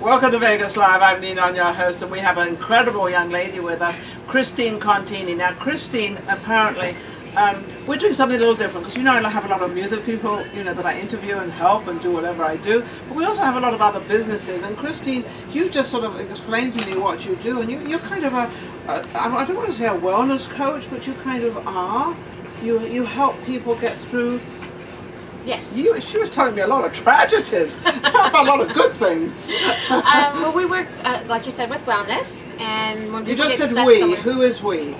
Welcome to Vegas Live. I'm Ninon, your host, and we have an incredible young lady with us, Contini. Now, Christine, apparently, we're doing something a little different because, you know, I have a lot of music people, you know, that I interview and help and do whatever I do. But we also have a lot of other businesses. And Christine, you just sort of explained to me what you do, and you're kind of I don't want to say a wellness coach, but you kind of are. You help people get through. Yes. She was telling me a lot of tragedies, a lot of good things. Well, we work, like you said, with wellness, and when people you just get said we. Somewhere, who is we?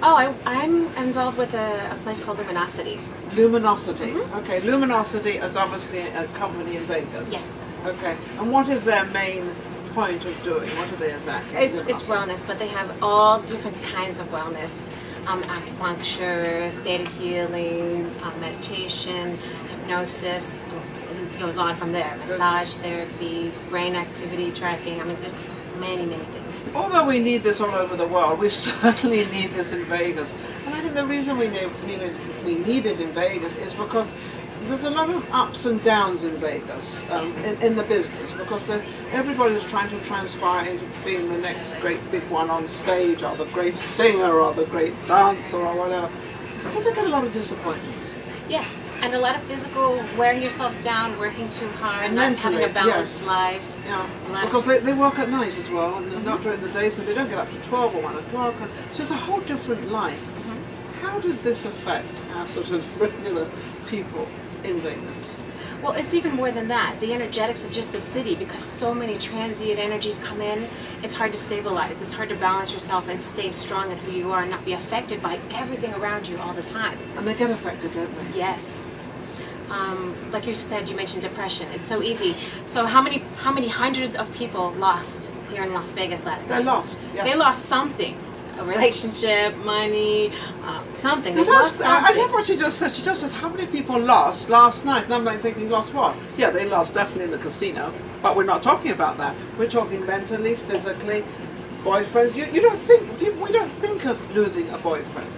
Oh, I'm involved with a place called Luminosity. Luminosity. Mm-hmm. Okay, Luminosity is obviously a company in Vegas. Yes. Okay, and what is their main point of doing? What are they exactly? It's wellness, but they have all different kinds of wellness. Acupuncture, theta healing, meditation, hypnosis, it goes on from there. Massage therapy, brain activity tracking, I mean, just many, many things. Although we need this all over the world, we certainly need this in Vegas. And I think the reason we need it in Vegas is because there's a lot of ups and downs in Vegas, in the business, because everybody's trying to transpire into being the next great big one on stage, or the great singer, or the great dancer, or whatever. So they get a lot of disappointments. Yes, and a lot of physical, wearing yourself down, working too hard, and not mentally, having a balanced life. Yeah, because they work at night as well, and not during the day, so they don't get up to 12 or 1 o'clock. So it's a whole different life. How does this affect our sort of regular people in Vegas? Well, it's even more than that. The energetics of just the city, because so many transient energies come in, it's hard to stabilize. It's hard to balance yourself and stay strong in who you are and not be affected by everything around you all the time. And they get affected, don't they? Yes. Like you said, you mentioned depression. It's so easy. So how many hundreds of people lost here in Las Vegas last night? They lost. Yes. They lost something. A relationship, money, something. Well, lost something. I love what she just said. She just said, how many people lost last night? And I'm like thinking, lost what? Yeah, they lost definitely in the casino, but we're not talking about that. We're talking mentally, physically, boyfriends. We don't think of losing a boyfriend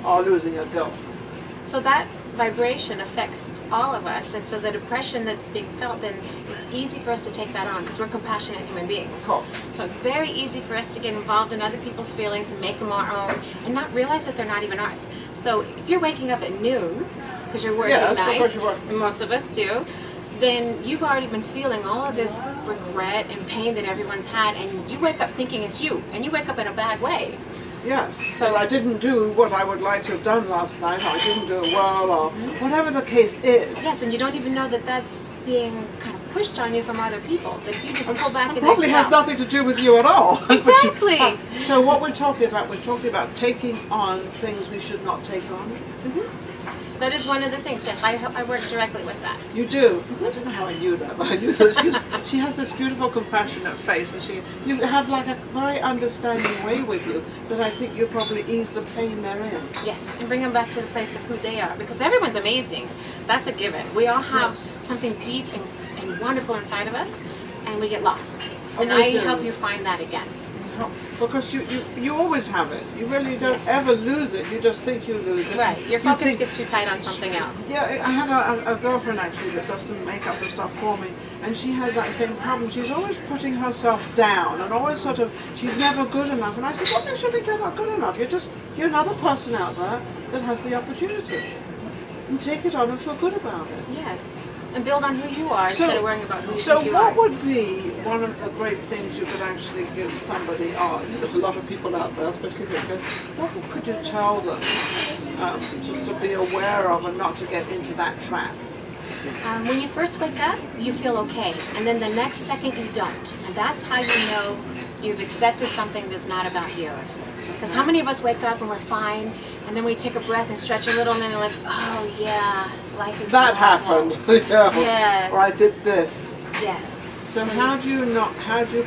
or losing a girlfriend. So that vibration affects all of us, and so the depression that's being felt, then it's easy for us to take that on because we're compassionate human beings. Of course. So it's very easy for us to get involved in other people's feelings and make them our own and not realize that they're not even ours. So if you're waking up at noon because you're working nights, and most of us do, then you've already been feeling all of this regret and pain that everyone's had, and you wake up thinking it's you, and you wake up in a bad way. Yes, so I didn't do what I would like to have done last night, or I didn't do it well, or whatever the case is. Yes, and you don't even know that that's being kind of pushed on you from other people, that if you just pull back it probably has nothing to do with you at all. Exactly. So what we're talking about taking on things we should not take on. That is one of the things, yes, I work directly with that. You do? I don't know how I knew that, but I knew that she has this beautiful, compassionate face, and you have like a very understanding way with you that I think you probably ease the pain they're in. Yes, and bring them back to the place of who they are, because everyone's amazing. That's a given. We all have something deep and wonderful inside of us, and we get lost. And I help you find that again. Because you always have it. You really don't ever lose it. You just think you lose it. Right. Your focus gets too tight on something else. Yeah, I have a girlfriend actually that does some makeup and stuff for me, and she has that same problem. She's always putting herself down and always sort of, she's never good enough. And I said, what makes you think you're not good enough? You're another person out there that has the opportunity. And take it on and feel good about it. Yes. And build on who you are instead of worrying about who you think you So are. what would be one of the great things you could actually give somebody, there's a lot of people out there, especially because, what could you tell them to be aware of and not to get into that trap? When you first wake up, you feel okay. And then the next second you don't. And that's how you know you've accepted something that's not about you. Because how many of us wake up and we're fine, and then we take a breath and stretch a little, and then we're like, oh yeah, life is that happened. Yeah. Yes. Or I did this. Yes. So how do you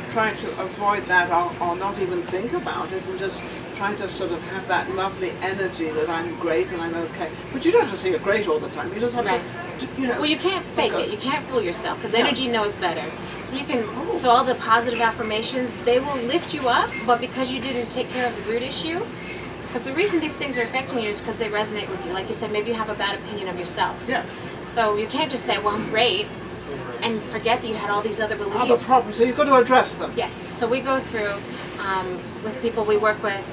try to avoid that, or not even think about it, and just try to sort of have that lovely energy that I'm great and I'm okay? But you don't have to say you're great all the time. You just have to, you know. Well, you can't fake it. You can't fool yourself, because energy knows better. So you can, so all the positive affirmations, they will lift you up, but because you didn't take care of the root issue, because the reason these things are affecting you is because they resonate with you. Like you said, maybe you have a bad opinion of yourself. Yes. So you can't just say, well, I'm great, and forget that you had all these other beliefs. Other problems, so you've got to address them. Yes, so we go through, with people we work with,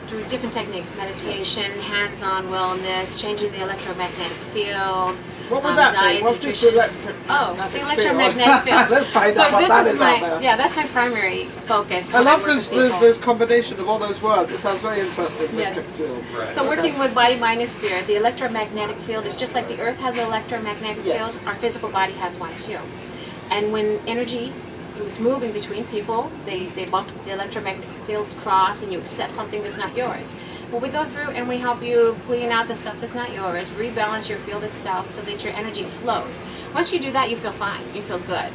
through different techniques, meditation, hands-on wellness, changing the electromagnetic field. What would that be? What's the electromagnetic field? Let's find out what that is out there. Yeah, that's my primary focus. I love those combination of all those words. It sounds very interesting. Yes. Electric field. Right. So working with body, mind, and spirit, the electromagnetic field is just like the Earth has an electromagnetic field. Our physical body has one too. And when energy was moving between people, they bump the electromagnetic fields cross, and you accept something that's not yours. Well, we go through and we help you clean out the stuff that's not yours, rebalance your field itself so that your energy flows. Once you do that, you feel fine. You feel good.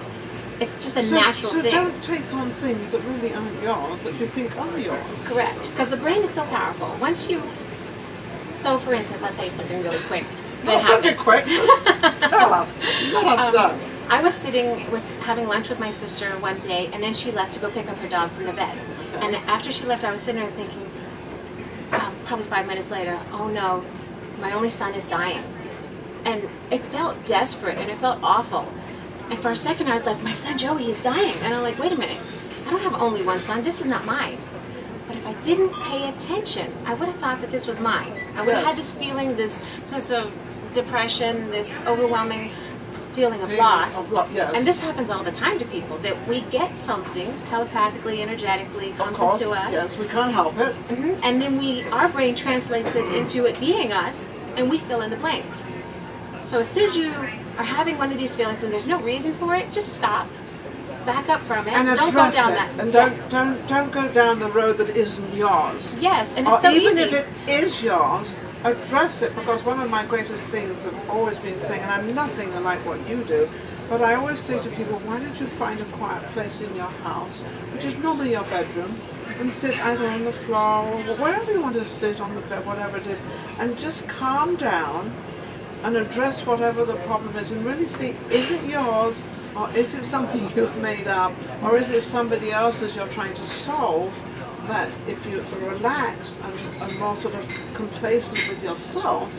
It's just a natural thing. So don't take on things that really aren't yours, that you think are yours. Correct. Because the brain is so powerful. Once you... So, for instance, I'll tell you something really quick. Don't be quick. Just tell us. Let us know. I was having lunch with my sister one day, and then she left to go pick up her dog from the vet. Okay. And after she left, I was sitting there thinking, probably 5 minutes later, oh no, my only son is dying. And it felt desperate, and it felt awful. And for a second, I was like, my son Joey, he's dying. And I'm like, wait a minute, I don't have only one son, this is not mine. But if I didn't pay attention, I would have thought that this was mine. I would have had this feeling, this sense of depression, this overwhelming feeling of loss. And this happens all the time to people, that we get something telepathically, energetically, comes into us. Yes, we can't help it. And then our brain translates it into it being us, and we fill in the blanks. So as soon as you are having one of these feelings and there's no reason for it, just stop. Back up from it. And don't go down that. And don't go down the road that isn't yours. Yes, and it's so easy. Even if it is yours, address it, because one of my greatest things I've always been saying, and I'm nothing like what you do, but I always say to people, why don't you find a quiet place in your house, which is normally your bedroom, and sit either on the floor or wherever you want to sit, on the bed, whatever it is, and just calm down and address whatever the problem is, and really see, is it yours, or is it something you've made up, or is it somebody else's you're trying to solve? That if you relax and more sort of complacent with yourself,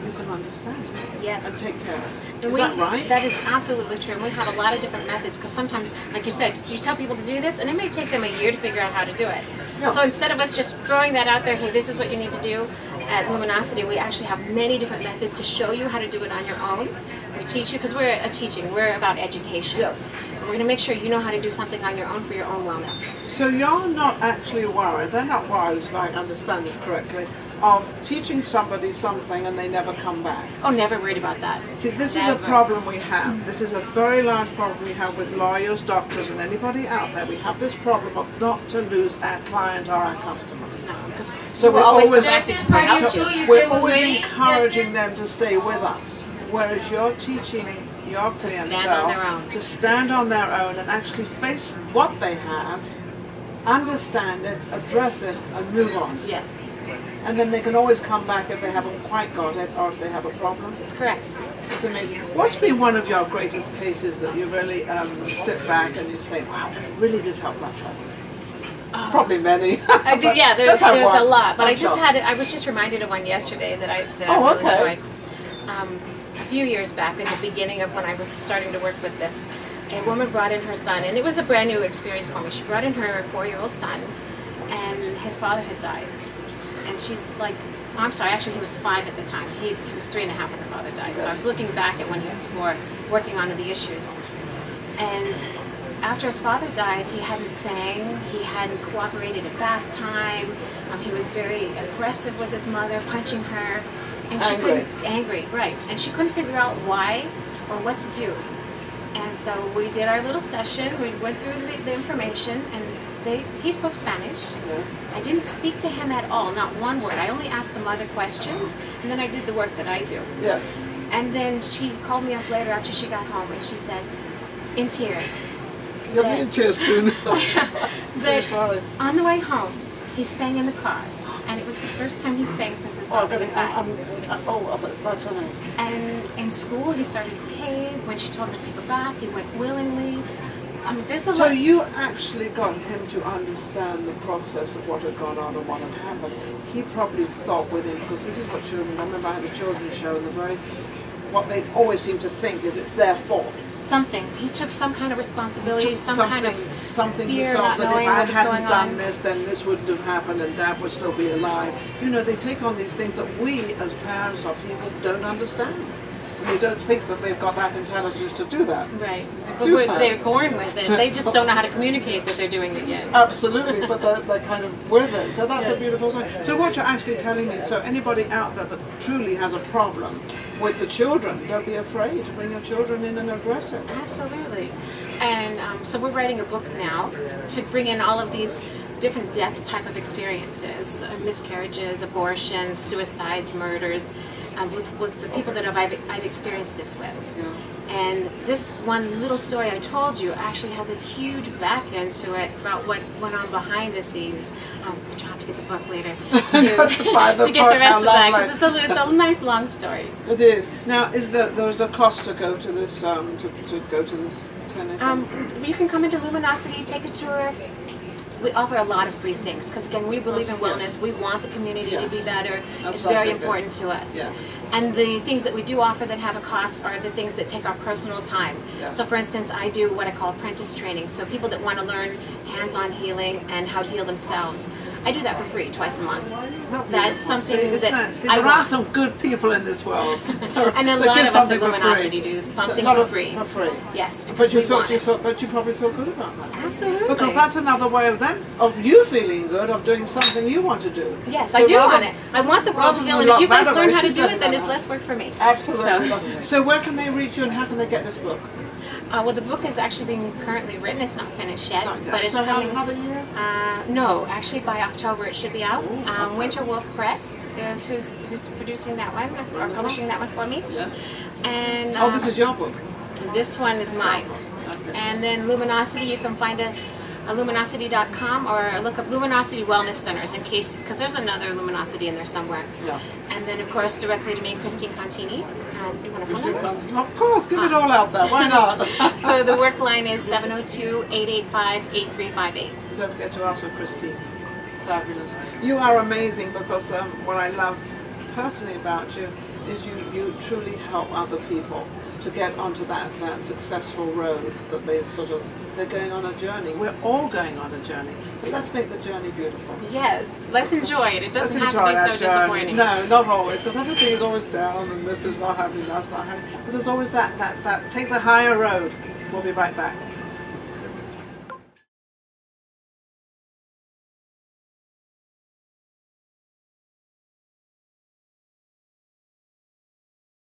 you can understand it. Yes. And take care of it. And is that right? That is absolutely true. And we have a lot of different methods, because sometimes, like you said, you tell people to do this, and it may take them a year to figure out how to do it. Yeah. So instead of us just throwing that out there, hey, this is what you need to do, at Luminosity, we actually have many different methods to show you how to do it on your own. We teach you, because we're we're about education. Yes. We're going to make sure you know how to do something on your own for your own wellness. So you're not actually worried, they're not worried, if I understand this correctly, of teaching somebody something and they never come back. Oh, never worried about that. See, this is a problem we have. This is a very large problem we have with lawyers, doctors, and anybody out there. We have this problem of not to lose our client or our customer. No, because so we're always encouraging them to stay with us, whereas you're teaching your clientele to stand on their own and actually face what they have, understand it, address it, and move on. Yes. And then they can always come back if they haven't quite got it, or if they have a problem. Correct. It's amazing. What's been one of your greatest cases that you really sit back and you say, wow, it really did help that person? Probably many. Yeah, there's a lot. But I was just reminded of one yesterday that I really enjoyed. A few years back, in the beginning of when I was starting to work with this, a woman brought in her son, and it was a brand new experience for me. She brought in her 4-year-old son, and his father had died. And she's like, oh, I'm sorry, actually he was 5 at the time. He was 3 and a half when the father died. So I was looking back at when he was 4, working on the issues. And after his father died, he hadn't sang, he hadn't cooperated at bath time, he was very aggressive with his mother, punching her. And she angry, right. And she couldn't figure out why or what to do. And so we did our little session, we went through the information, and he spoke Spanish. I didn't speak to him at all, not one word. I only asked the mother questions, and then I did the work that I do. Yes. And then she called me up later after she got home, and she said, in tears. You'll be in tears soon. That on the way home, he sang in the car. And it was the first time he sang since his father had died. That's amazing. And in school, he started to behave. When she told him to take a bath, he went willingly. I mean, there's a lot. So you actually got him to understand the process of what had gone on and what had happened. He probably thought with him, because this is what children, I remember I had a children's show, and what they always seem to think is it's their fault. something. He took some kind of responsibility, some kind of something fear, he felt not that knowing if I what was hadn't going done on. this, then this wouldn't have happened and Dad would still be alive. You know, they take on these things that we as parents or people don't understand. They don't think that they've got that intelligence to do that. Right. But they're born with it. They just don't know how to communicate that they're doing it yet. Absolutely, but they're kind of with it. So that's Yes. a beautiful thing. So what you're actually telling me, so anybody out there that truly has a problem with the children, don't be afraid to bring your children in and address it. Absolutely. And so we're writing a book now to bring in all of these different death type of experiences, miscarriages, abortions, suicides, murders, with the people that I've experienced this with. Yeah. And this one little story I told you actually has a huge back end to it about what went on behind the scenes. You'll have to get the book later to get the rest of that, because it's a nice long story. It is. Now, there's a cost to go to this to go to this clinic? You can come into Luminosity, take a tour. We offer a lot of free things because, again, we believe in wellness. We want the community to be better. It's very important to us. Yes. And the things that we do offer that have a cost are the things that take our personal time. Yes. So, for instance, I do what I call apprentice training. So people that want to learn hands-on healing and how to heal themselves, I do that for free twice a month. That's something that I there want. are some good people in this world. And a lot of us at Luminosity do something for free. For free. Yes. But you probably feel good about that. Absolutely. Because that's another way of you feeling good, of doing something you want to do. Yes, I do want it. I want the world to heal, and if you guys learn how to do it, then it's less work for me. Absolutely. So where can they reach you and how can they get this book? Well, the book is actually being currently written. It's not finished yet, but it's so coming. Another year? No, actually by October it should be out. Winter Wolf Press is who's producing that one or publishing that one for me. Yes. And this is your book. This one is mine. Okay. And then Luminosity, you can find us at luminosity.com or look up Luminosity Wellness Centers in case, because there's another Luminosity in there somewhere. Yeah. And then, of course, directly to me, Christine Contini. Do you want to phone number? Of course, give it all out there. Why not? So the work line is 702-885-8358. Don't forget to ask for Christine. Fabulous. You are amazing because what I love personally about you is you truly help other people to get onto that successful road that they're going on a journey. We're all going on a journey, but let's make the journey beautiful. Yes, let's enjoy it. It doesn't have to be so disappointing. No, not always, because everything is always down and this is not happening, that's not happening. But there's always that take the higher road. We'll be right back.